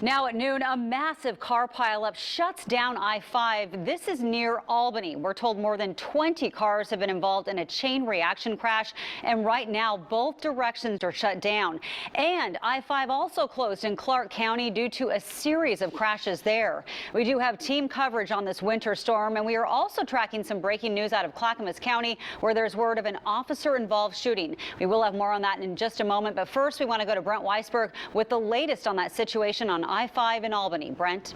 Now at noon, a massive car pileup shuts down I-5. This is near Albany. We're told more than 20 cars have been involved in a chain reaction crash, and right now both directions are shut down. And I-5 also closed in Clark County due to a series of crashes there. We do have team coverage on this winter storm, and we are also tracking some breaking news out of Clackamas County, where there's word of an officer-involved shooting. We will have more on that in just a moment, but first we want to go to Brent Weisberg with the latest on that situation on I-5 in Albany. Brent.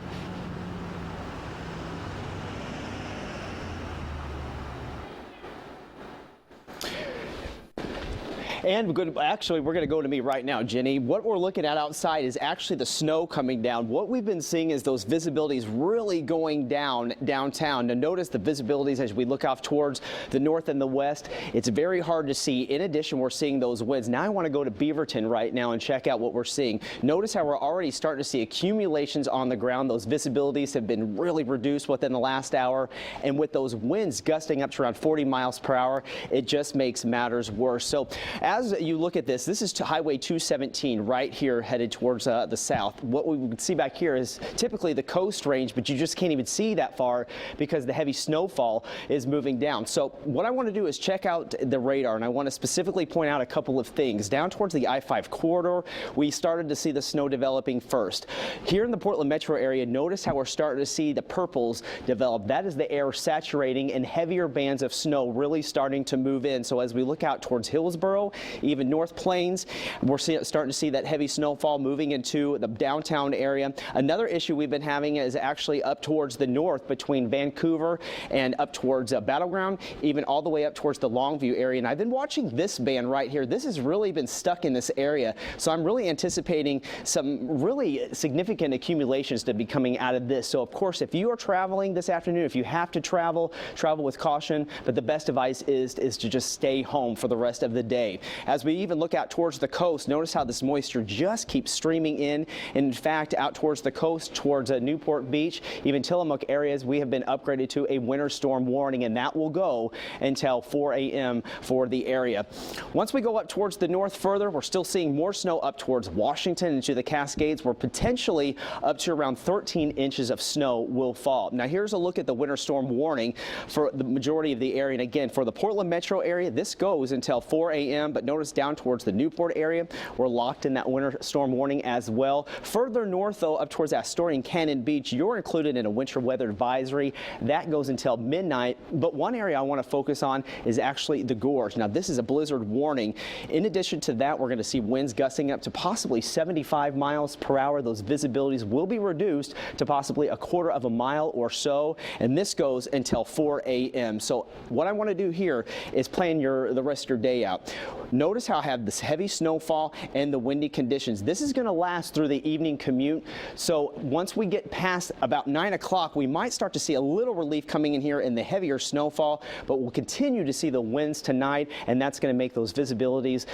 And actually, we're going to go to me right now, Jenny. What we're looking at outside is actually the snow coming down. What we've been seeing is those visibilities really going down downtown. Now, notice the visibilities as we look off towards the north and the west. It's very hard to see. In addition, we're seeing those winds. Now, I want to go to Beaverton right now and check out what we're seeing. Notice how we're already starting to see accumulations on the ground. Those visibilities have been really reduced within the last hour. And with those winds gusting up to around 40 miles per hour, it just makes matters worse. So, as you look at this, this is Highway 217 right here headed towards the south. What we would see back here is typically the coast range, but you just can't even see that far because the heavy snowfall is moving down. So what I want to do is check out the radar, and I want to specifically point out a couple of things. Down towards the I-5 corridor, we started to see the snow developing first. Here in the Portland metro area, notice how we're starting to see the purples develop. That is the air saturating and heavier bands of snow really starting to move in. So as we look out towards Hillsborough, even North Plains, we're starting to see that heavy snowfall moving into the downtown area. Another issue we've been having is actually up towards the north between Vancouver and up towards Battleground, even all the way up towards the Longview area. And I've been watching this band right here. This has really been stuck in this area. So I'm really anticipating some really significant accumulations to be coming out of this. So of course, if you are traveling this afternoon, if you have to travel with caution, but the best advice is to just stay home for the rest of the day. As we even look out towards the coast, notice how this moisture just keeps streaming in. In fact, out towards the coast, towards Newport Beach, even Tillamook areas, we have been upgraded to a winter storm warning, and that will go until 4 a.m. for the area. Once we go up towards the north further, we're still seeing more snow up towards Washington into the Cascades, where potentially up to around 13 inches of snow will fall. Now, here's a look at the winter storm warning for the majority of the area. And again, for the Portland metro area, this goes until 4 a.m., but notice down towards the Newport area, we're locked in that winter storm warning as well. Further north, though, up towards Astoria and Cannon Beach, you're included in a winter weather advisory. That goes until midnight. But one area I want to focus on is actually the gorge. Now, this is a blizzard warning. In addition to that, we're going to see winds gusting up to possibly 75 miles per hour. Those visibilities will be reduced to possibly a quarter of a mile or so, and this goes until 4 a.m. So what I want to do here is plan the rest of your day out. Notice how I have this heavy snowfall and the windy conditions. This is going to last through the evening commute. So once we get past about 9 o'clock, we might start to see a little relief coming in here in the heavier snowfall, but we'll continue to see the winds tonight, and that's going to make those visibilities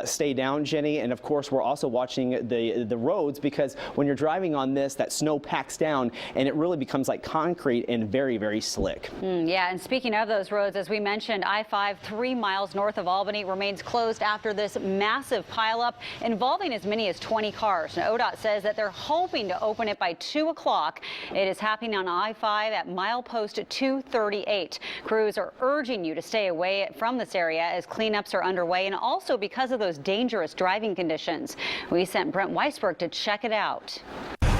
stay down, Jenny. And of course, we're also watching the roads, because when you're driving on this, that snow packs down and it really becomes like concrete and very, very slick. Yeah, and speaking of those roads, as we mentioned, I-5 3 miles north of Albany remains closed after this massive pileup involving as many as 20 cars. Now, ODOT says that they're hoping to open it by 2 o'clock. It is happening on I-5 at milepost 238. Crews are urging you to stay away from this area as cleanups are underway, and also because of those dangerous driving conditions. We sent Brent Weisberg to check it out.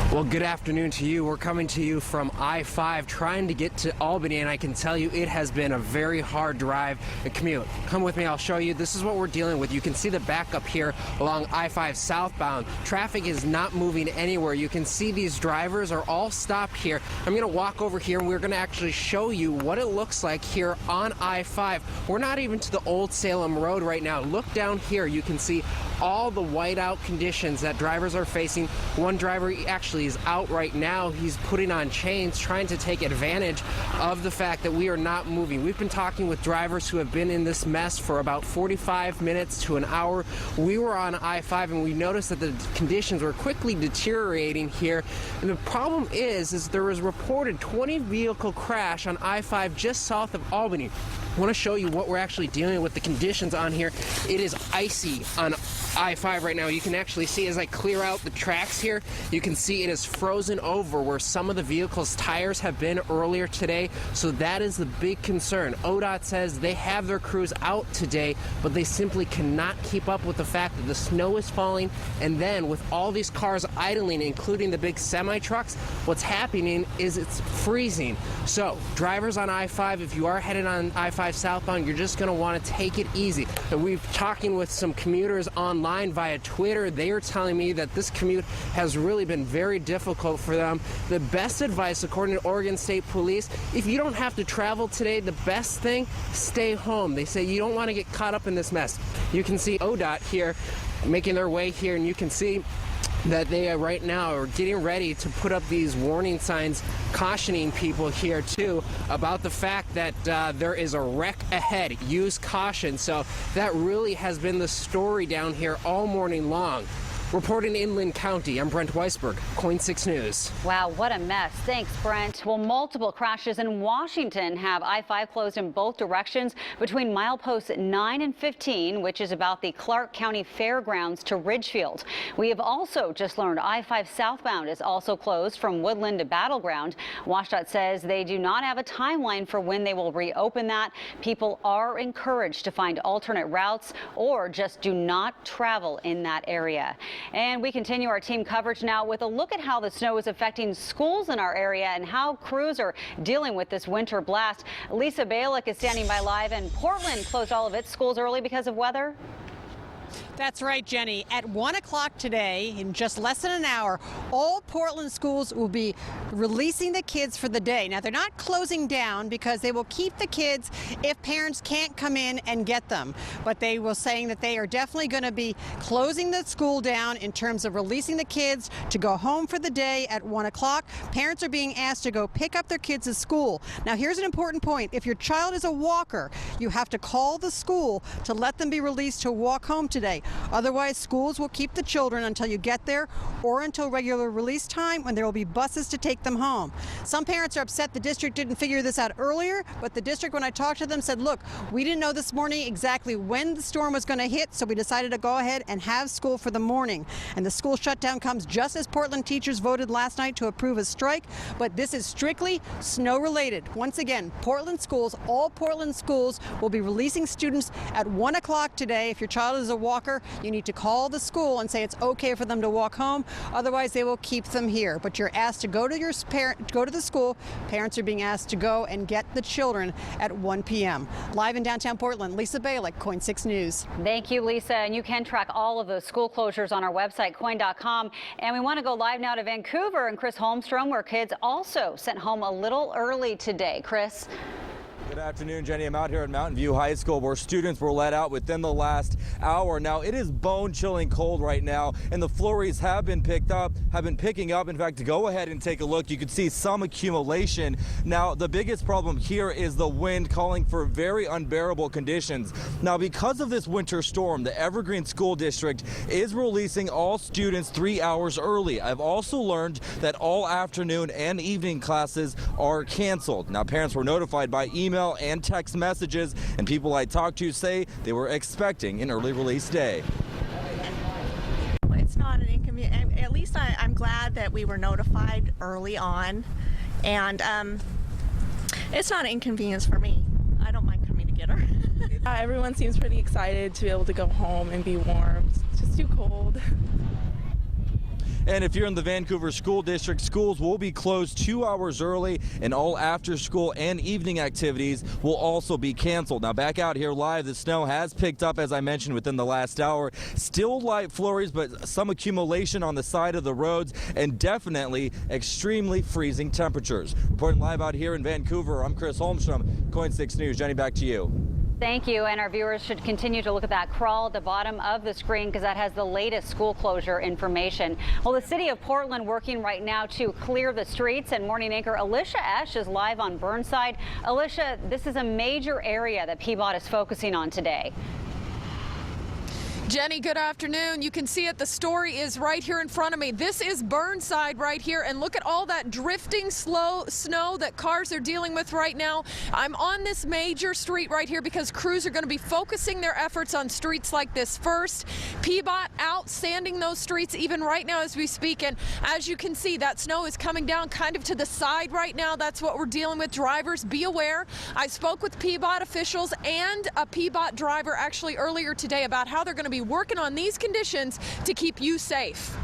Well, good afternoon to you. We're coming to you from I-5 trying to get to Albany, and I can tell you it has been a very hard drive and commute. Come with me, I'll show you. This is what we're dealing with. You can see the backup here along I-5 southbound. Traffic is not moving anywhere. You can see these drivers are all stopped here. I'm going to walk over here and we're going to actually show you what it looks like here on I-5. We're not even to the Old Salem Road right now. Look down here. You can see all the whiteout conditions that drivers are facing. One driver actually is out right now. He's putting on chains, trying to take advantage of the fact that we are not moving. We've been talking with drivers who have been in this mess for about 45 minutes to an hour. We were on I-5 and we noticed that the conditions were quickly deteriorating here. And the problem is there was reported 20 vehicle crash on I-5 just south of Albany. I want to show you what we're actually dealing with, the conditions on here. It is icy on I-5 right now. You can actually see as I clear out the tracks here, you can see it is frozen over where some of the vehicle's tires have been earlier today. So that is the big concern. ODOT says they have their crews out today, but they simply cannot keep up with the fact that the snow is falling, and then with all these cars idling, including the big semi-trucks, what's happening is it's freezing. So drivers on I-5, if you are headed on I-5 southbound, you're just going to want to take it easy. And we've talking with some commuters online via Twitter. They are telling me that this commute has really been very difficult for them. The best advice, according to Oregon State Police, if you don't have to travel today, the best thing, stay home. They say you don't want to get caught up in this mess. You can see ODOT here making their way here, and you can see that they right now are getting ready to put up these warning signs cautioning people here too about the fact that there is a wreck ahead. Use caution. So that really has been the story down here all morning long. Reporting in Lynn County, I'm Brent Weisberg, KOIN 6 News. Wow, what a mess. Thanks, Brent. Well, multiple crashes in Washington have I-5 closed in both directions between mileposts 9 and 15, which is about the Clark County Fairgrounds to Ridgefield. We have also just learned I-5 southbound is also closed from Woodland to Battleground. WashDOT says they do not have a timeline for when they will reopen that. People are encouraged to find alternate routes or just do not travel in that area. And we continue our team coverage now with a look at how the snow is affecting schools in our area and how crews are dealing with this winter blast. Lisa Balick is standing by live, and Portland closed all of its schools early because of weather. That's right, Jenny. At 1 o'clock today, in just less than an hour, all Portland schools will be releasing the kids for the day. Now, they're not closing down because they will keep the kids if parents can't come in and get them. But they will saying that they are definitely going to be closing the school down in terms of releasing the kids to go home for the day at 1 o'clock. Parents are being asked to go pick up their kids at school. Now, here's an important point. If your child is a walker, you have to call the school to let them be released to walk home today. Otherwise, schools will keep the children until you get there or until regular release time, when there will be buses to take them home. Some parents are upset the district didn't figure this out earlier, but the district, when I talked to them, said, look, we didn't know this morning exactly when the storm was going to hit, so we decided to go ahead and have school for the morning. And the school shutdown comes just as Portland teachers voted last night to approve a strike, but this is strictly snow related. Once again, Portland schools, all Portland schools will be releasing students at 1 o'clock today. If your child is a walker, you need to call the school and say it's okay for them to walk home. Otherwise, they will keep them here. But you're asked to go to the school. Parents are being asked to go and get the children at 1 p.m. Live in downtown Portland, Lisa Balick, KOIN 6 News. Thank you, Lisa. And you can track all of those school closures on our website, KOIN.com. And we want to go live now to Vancouver and Chris Holmstrom, where kids also sent home a little early today. Chris. Good afternoon, Jenny. I'm out here at Mountain View High School where students were let out within the last hour. Now, it is bone-chilling cold right now, and the flurries have been picking up. In fact, to go ahead and take a look, you can see some accumulation. Now, the biggest problem here is the wind, calling for very unbearable conditions. Now, because of this winter storm, the Evergreen School District is releasing all students 3 hours early. I've also learned that all afternoon and evening classes are canceled. Now, parents were notified by email and text messages, and people I talked to say they were expecting an early release day. It's not an inconvenience. At least I'm glad that we were notified early on, and it's not an inconvenience for me. I don't mind coming to get her. Everyone seems pretty excited to be able to go home and be warm. It's just too cold. And if you're in the Vancouver School District, schools will be closed 2 hours early, and all after-school and evening activities will also be canceled. Now, back out here live, the snow has picked up, as I mentioned, within the last hour. Still light flurries, but some accumulation on the side of the roads, and definitely extremely freezing temperatures. Reporting live out here in Vancouver, I'm Chris Holmstrom, KOIN 6 News. Jenny, back to you. Thank you, and our viewers should continue to look at that crawl at the bottom of the screen because that has the latest school closure information. Well, the city of Portland working right now to clear the streets, and morning anchor Alicia Esch is live on Burnside. Alicia, this is a major area that PBOT is focusing on today. Jenny, good afternoon. You can see it. The story is right here in front of me. This is Burnside right here, and look at all that drifting slow snow that cars are dealing with right now. I'm on this major street right here because crews are going to be focusing their efforts on streets like this first. PBOT out sanding those streets even right now as we speak, and as you can see, that snow is coming down kind of to the side right now. That's what we're dealing with. Drivers, be aware. I spoke with PBOT officials and a PBOT driver actually earlier today about how they're going to be working on these conditions to keep you safe.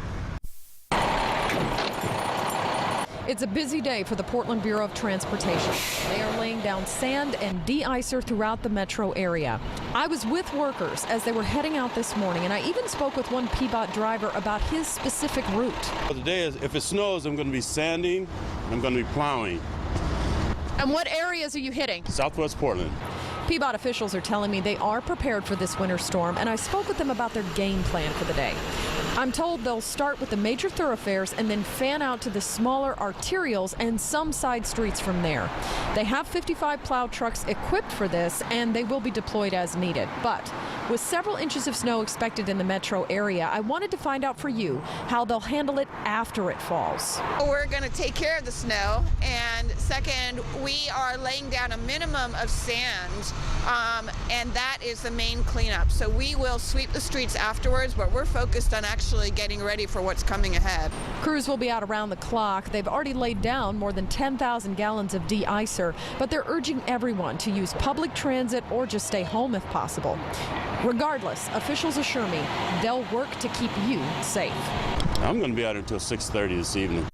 It's a busy day for the Portland Bureau of Transportation. They are laying down sand and de-icer throughout the metro area. I was with workers as they were heading out this morning, and I even spoke with one PBOT driver about his specific route. Today, if it snows, I'm going to be sanding, I'm going to be plowing. And what areas are you hitting? Southwest Portland. PBOT officials are telling me they are prepared for this winter storm, and I spoke with them about their game plan for the day. I'm told they'll start with the major thoroughfares and then fan out to the smaller arterials and some side streets from there. They have 55 plow trucks equipped for this, and they will be deployed as needed. But with several inches of snow expected in the metro area, I wanted to find out for you how they'll handle it after it falls. We're going to take care of the snow, and second, we are laying down a minimum of sand, and that is the main cleanup. So we will sweep the streets afterwards, but we're focused on actually getting ready for what's coming ahead. Crews will be out around the clock. They've already laid down more than 10,000 gallons of de-icer, but they're urging everyone to use public transit or just stay home if possible. Regardless, officials assure me they'll work to keep you safe. I'm going to be out until 6:30 this evening.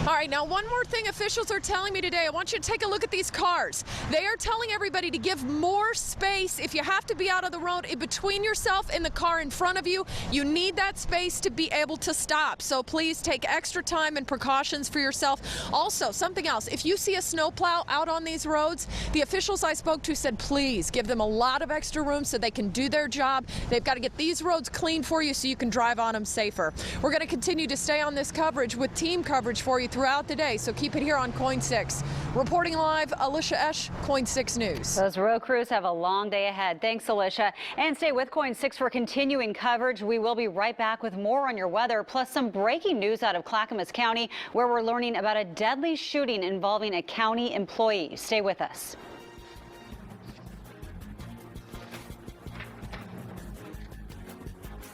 All right, now one more thing officials are telling me today. I want you to take a look at these cars. They are telling everybody to give more space. If you have to be out of the road in between yourself and the car in front of you, you need that space to be able to stop. So please take extra time and precautions for yourself. Also, something else, if you see a snowplow out on these roads, the officials I spoke to said please give them a lot of extra room so they can do their job. They've got to get these roads clean for you so you can drive on them safer. We're going to continue to stay on this coverage with team coverage for you throughout the day, so keep it here on KOIN 6. Reporting live, Alicia Esch, KOIN 6 News. Those road crews have a long day ahead. Thanks, Alicia. And stay with KOIN 6 for continuing coverage. We will be right back with more on your weather, plus some breaking news out of Clackamas County, where we're learning about a deadly shooting involving a county employee. Stay with us.